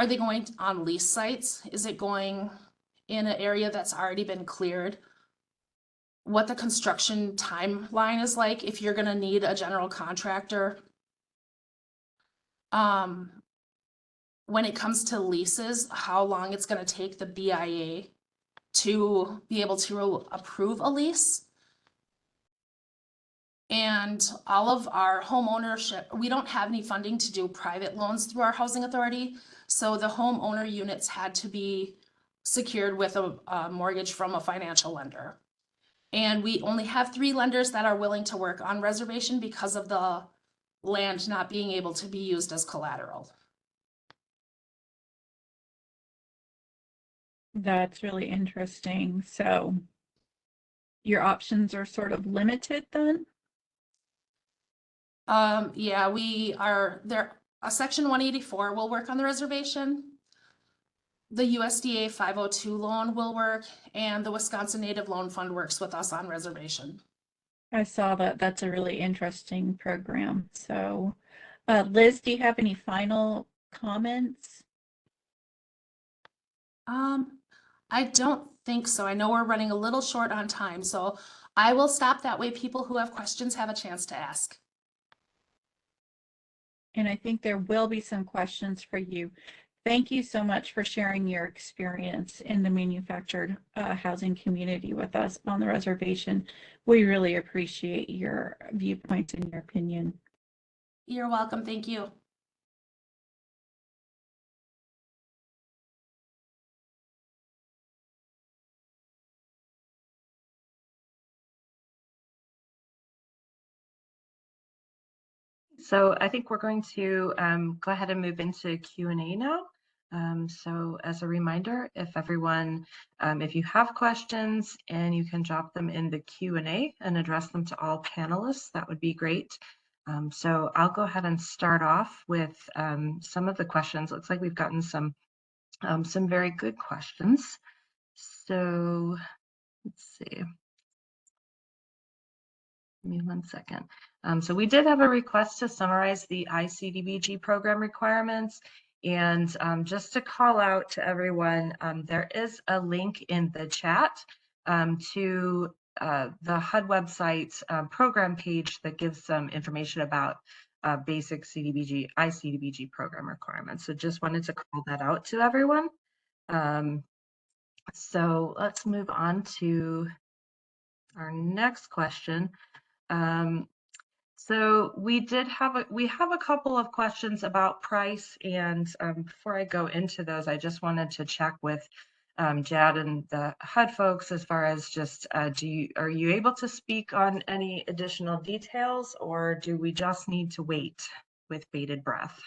Speaker 4: they going on lease sites? Is it going in an area that's already been cleared? What the construction timeline is like, if you're gonna need a general contractor. When it comes to leases, how long it's gonna take the BIA to be able to approve a lease. And all of our home ownership, we don't have any funding to do private loans through our housing authority. So the homeowner units had to be secured with a mortgage from a financial lender. And we only have 3 lenders that are willing to work on reservation because of the land not being able to be used as collateral.
Speaker 1: That's really interesting. So your options are sort of limited then?
Speaker 4: Yeah, we are there. A section 184 will work on the reservation. The USDA 502 loan will work, and the Wisconsin Native Loan Fund works with us on reservation.
Speaker 1: I saw that. That's a really interesting program. So, Liz, do you have any final comments?
Speaker 4: I don't think so. I know we're running a little short on time, so I will stop. That way people who have questions have a chance to ask.
Speaker 1: And I think there will be some questions for you. Thank you so much for sharing your experience in the manufactured housing community with us on the reservation. We really appreciate your viewpoints and your opinion.
Speaker 4: You're welcome. Thank you.
Speaker 5: So I think we're going to go ahead and move into Q&A now. So as a reminder, if everyone, if you have questions and you can drop them in the Q&A and address them to all panelists, that would be great. So I'll go ahead and start off with some of the questions. Looks like we've gotten some very good questions. So let's see. Give me 1 second. So we did have a request to summarize the ICDBG program requirements. And just to call out to everyone, there is a link in the chat to the HUD website's program page that gives some information about basic ICDBG program requirements. So just wanted to call that out to everyone. So let's move on to our next question. So we have a couple of questions about price, and before I go into those, I just wanted to check with Jad and the HUD folks as far as just are you able to speak on any additional details, or do we just need to wait with bated breath?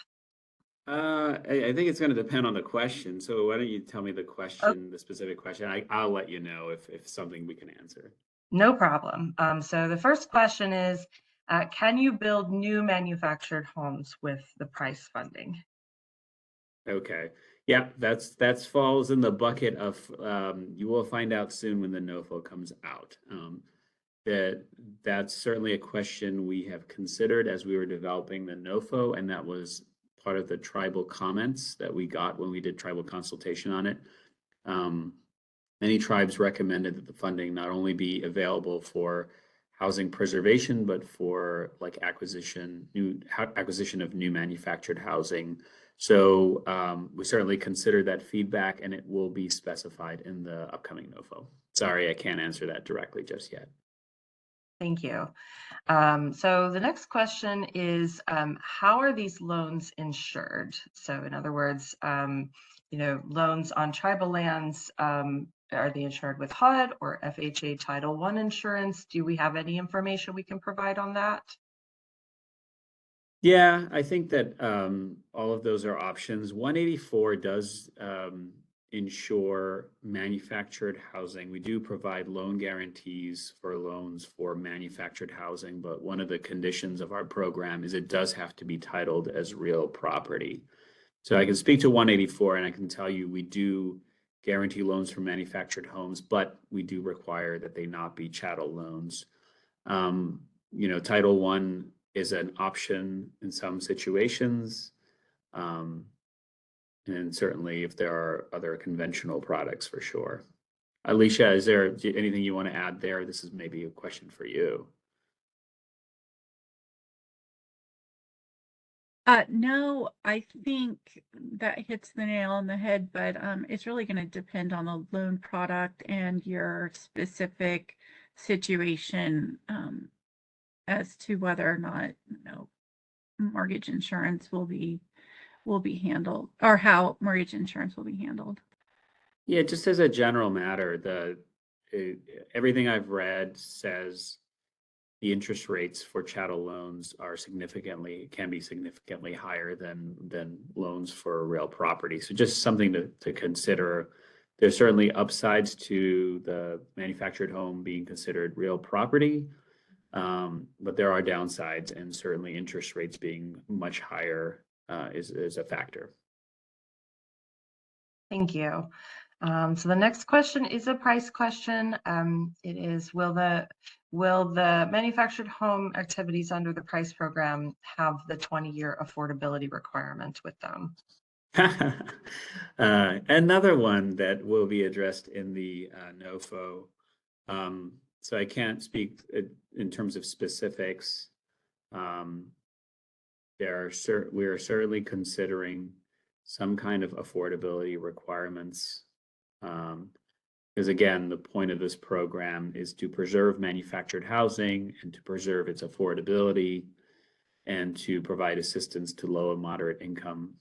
Speaker 2: I think it's going to depend on the question. So why don't you tell me the question, the specific question? I'll let you know if something we can answer.
Speaker 5: No problem. So the first question is, Can you build new manufactured homes with the price funding?
Speaker 2: Okay, yeah, that's falls in the bucket of, you will find out soon when the NOFO comes out. That's certainly a question we have considered as we were developing the NOFO, and that was part of the tribal comments that we got when we did tribal consultation on it. Many tribes recommended that the funding not only be available for housing preservation, but for like acquisition of new manufactured housing. So we certainly consider that feedback, and it will be specified in the upcoming NOFO. Sorry, I can't answer that directly just yet.
Speaker 5: Thank you. So the next question is, how are these loans insured? So in other words, loans on tribal lands, are they insured with HUD or FHA Title I insurance? Do we have any information we can provide on that?
Speaker 2: Yeah, I think that all of those are options. 184 does insure manufactured housing. We do provide loan guarantees for loans for manufactured housing, but one of the conditions of our program is it does have to be titled as real property. So I can speak to 184, and I can tell you we do guarantee loans for manufactured homes, but we do require that they not be chattel loans. Title I is an option in some situations. And certainly if there are other conventional products, for sure. Alicia, is there anything you want to add there? This is maybe a question for you.
Speaker 1: No, I think that hits the nail on the head, but it's really going to depend on the loan product and your specific situation as to whether or not, mortgage insurance will be handled, or how mortgage insurance will be handled.
Speaker 2: Yeah, just as a general matter, everything I've read says the interest rates for chattel loans can be significantly higher than loans for real property. So just something to consider. There's certainly upsides to the manufactured home being considered real property, but there are downsides, and certainly interest rates being much higher is a factor.
Speaker 5: Thank you. So the next question is a price question. It is, will the manufactured home activities under the price program have the 20-year affordability requirement with them?
Speaker 2: Another one that will be addressed in the NOFO. So I can't speak in terms of specifics. We are certainly considering some kind of affordability requirements. Because again, the point of this program is to preserve manufactured housing and to preserve its affordability and to provide assistance to low and moderate income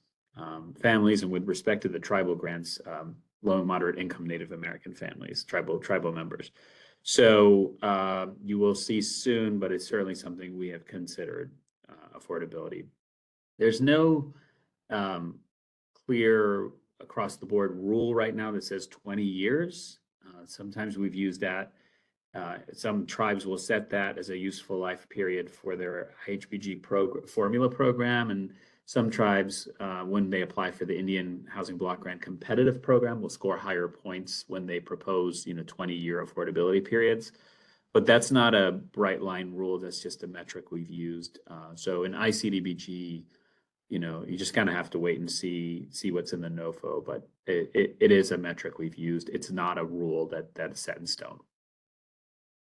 Speaker 2: families. And with respect to the tribal grants, low and moderate income Native American families, tribal members. So you will see soon, but it's certainly something we have considered, affordability. There's no clear across the board rule right now that says 20 years. Sometimes we've used that. Some tribes will set that as a useful life period for their HBG formula program, and some tribes, when they apply for the Indian Housing Block Grant Competitive Program, will score higher points when they propose, 20-year affordability periods. But that's not a bright line rule. That's just a metric we've used. So in ICDBG, you just kind of have to wait and see what's in the NOFO, but it is a metric we've used. It's not a rule that is set in stone.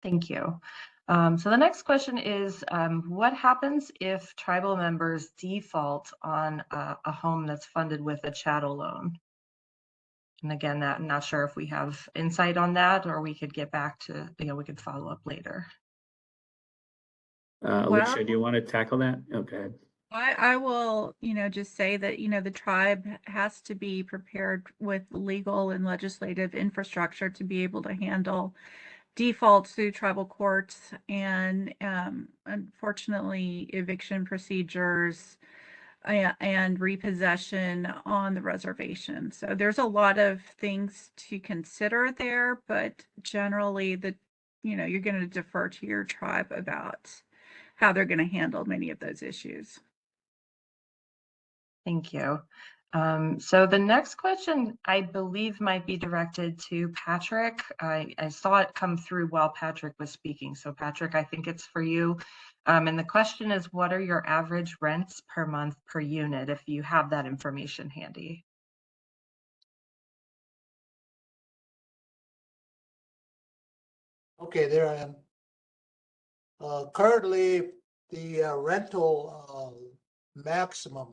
Speaker 5: Thank you. So the next question is, what happens if tribal members default on a home that's funded with a chattel loan? And again, I'm not sure if we have insight on that, or we could get back to, we could follow up later.
Speaker 2: Alicia, do you want to tackle that? Okay.
Speaker 1: I will, just say that, the tribe has to be prepared with legal and legislative infrastructure to be able to handle defaults through tribal courts and, unfortunately, eviction procedures and repossession on the reservation. So there's a lot of things to consider there, but generally you're going to defer to your tribe about how they're going to handle many of those issues.
Speaker 5: Thank you. So the next question, I believe, might be directed to Patrick. I saw it come through while Patrick was speaking. So Patrick, I think it's for you. And the question is, what are your average rents per month per unit, if you have that information handy?
Speaker 3: Okay, there I am. Currently, the rental maximum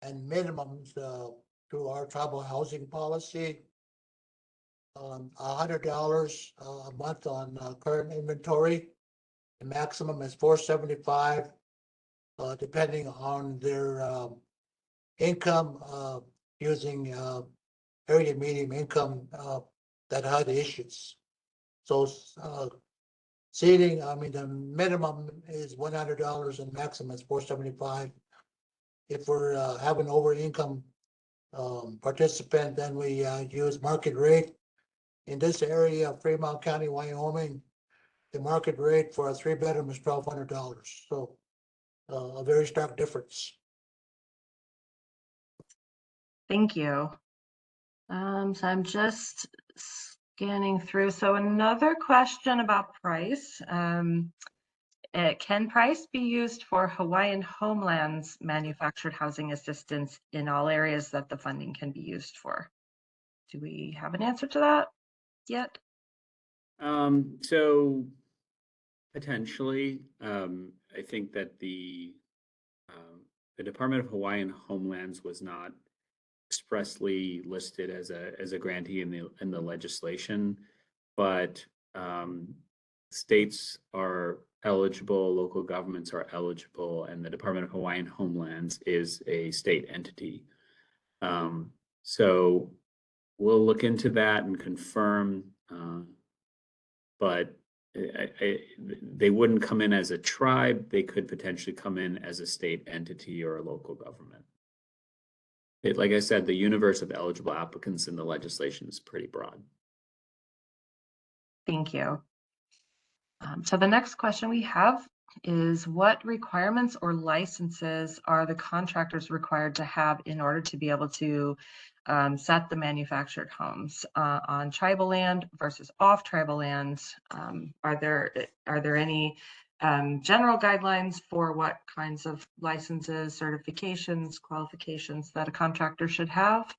Speaker 3: and minimums through our tribal housing policy, $100 a month on current inventory. The maximum is $475, depending on their income, using area median income that HUD issues. So seating, I mean, the minimum is $100 and maximum is $475. If we're having over income participant, then we use market rate. In this area of Fremont County, Wyoming, the market rate for a 3-bedroom is $1,200. So a very stark difference.
Speaker 5: Thank you. So I'm just scanning through. So another question about price. Can price be used for Hawaiian homelands manufactured housing assistance in all areas that the funding can be used for? Do we have an answer to that yet?
Speaker 2: So potentially, I think that the Department of Hawaiian Homelands was not expressly listed as a grantee in the legislation, but states are eligible, local governments are eligible, and the Department of Hawaiian Homelands is a state entity. So we'll look into that and confirm, but they wouldn't come in as a tribe. They could potentially come in as a state entity or a local government. Like I said, the universe of eligible applicants in the legislation is pretty broad.
Speaker 5: Thank you. So the next question we have is, what requirements or licenses are the contractors required to have in order to be able to set the manufactured homes on tribal land versus off tribal land? Are there any general guidelines for what kinds of licenses, certifications, qualifications that a contractor should have?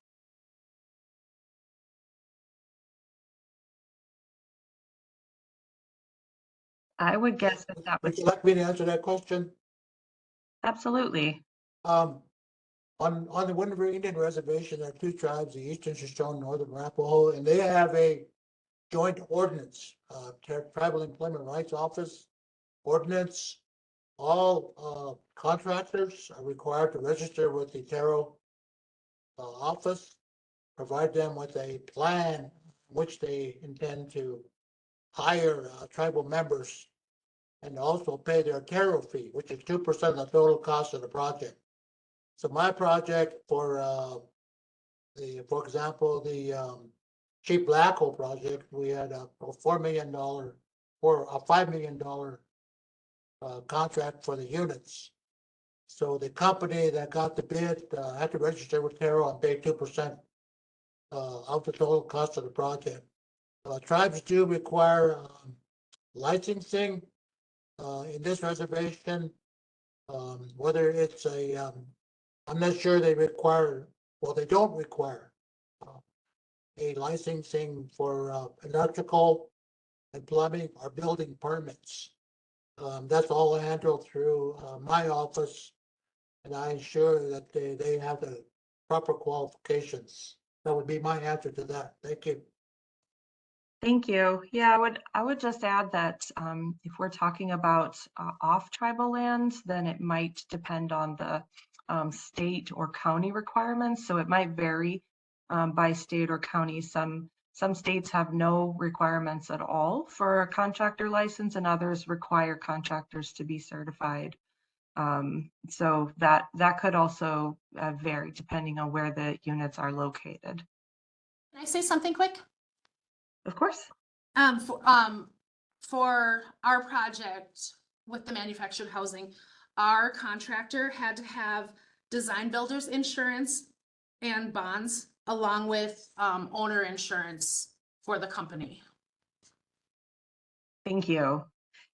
Speaker 5: I would guess that that
Speaker 3: Would
Speaker 5: would
Speaker 3: you like me to answer that question?
Speaker 5: absolutely.
Speaker 3: On the Wind River Indian Reservation, there are 2 tribes, the Eastern Shoshone, Northern Arapaho, and they have a joint ordinance, Tribal Employment Rights Office ordinance. All contractors are required to register with the Taro office, provide them with a plan which they intend to hire tribal members, and also pay their Taro fee, which is 2% of the total cost of the project. So my project for example, the Cheap Black Hole project, we had a $4 million or a $5 million contract for the units. So the company that got the bid had to register with Taro and pay 2% of the total cost of the project. Tribes do require licensing in this reservation. Whether it's I'm not sure they require, well, they don't require a licensing for electrical and plumbing or building permits. That's all handled through my office, and I ensure that they have the proper qualifications. That would be my answer to that. Thank you.
Speaker 5: Thank you. Yeah, I would just add that if we're talking about off tribal lands, then it might depend on the state or county requirements. So it might vary by state or county. Some states have no requirements at all for a contractor license, and others require contractors to be certified. So that could also vary depending on where the units are located.
Speaker 4: Can I say something quick?
Speaker 5: Of course.
Speaker 4: For our project, with the manufactured housing, our contractor had to have design builders insurance and bonds along with owner insurance for the company.
Speaker 5: Thank you.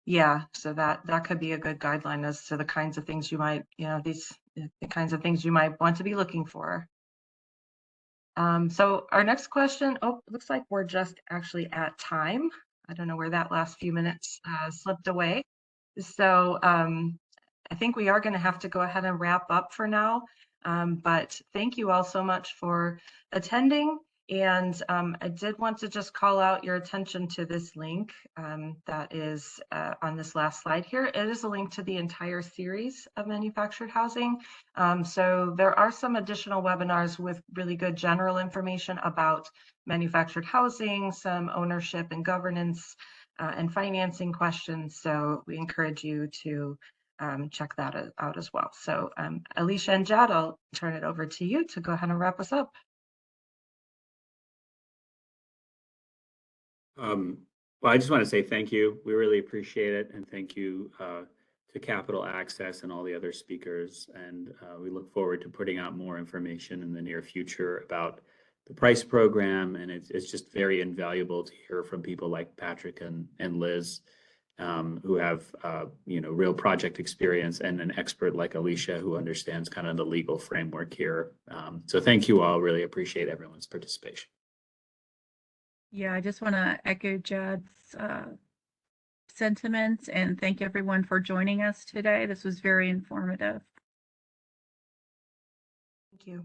Speaker 5: Yeah, so that could be a good guideline as to the kinds of things you might, the kinds of things you might want to be looking for. So our next question, looks like we're just actually at time. I don't know where that last few minutes slipped away. So I think we are going to have to go ahead and wrap up for now. But thank you all so much for attending. And I did want to just call out your attention to this link that is on this last slide here. It is a link to the entire series of manufactured housing. So there are some additional webinars with really good general information about manufactured housing, some ownership and governance and financing questions. So we encourage you to check that out as well. So Alicia and Jad, I'll turn it over to you to go ahead and wrap us up.
Speaker 2: Well, I just want to say thank you. We really appreciate it. And thank you to Capital Access and all the other speakers. And we look forward to putting out more information in the near future about the price program. And it's just very invaluable to hear from people like Patrick and Liz, who have, real project experience, and an expert like Alicia who understands kind of the legal framework here. So thank you all. Really appreciate everyone's participation.
Speaker 1: Yeah, I just want to echo Jad's sentiments and thank everyone for joining us today. This was very informative.
Speaker 5: Thank you.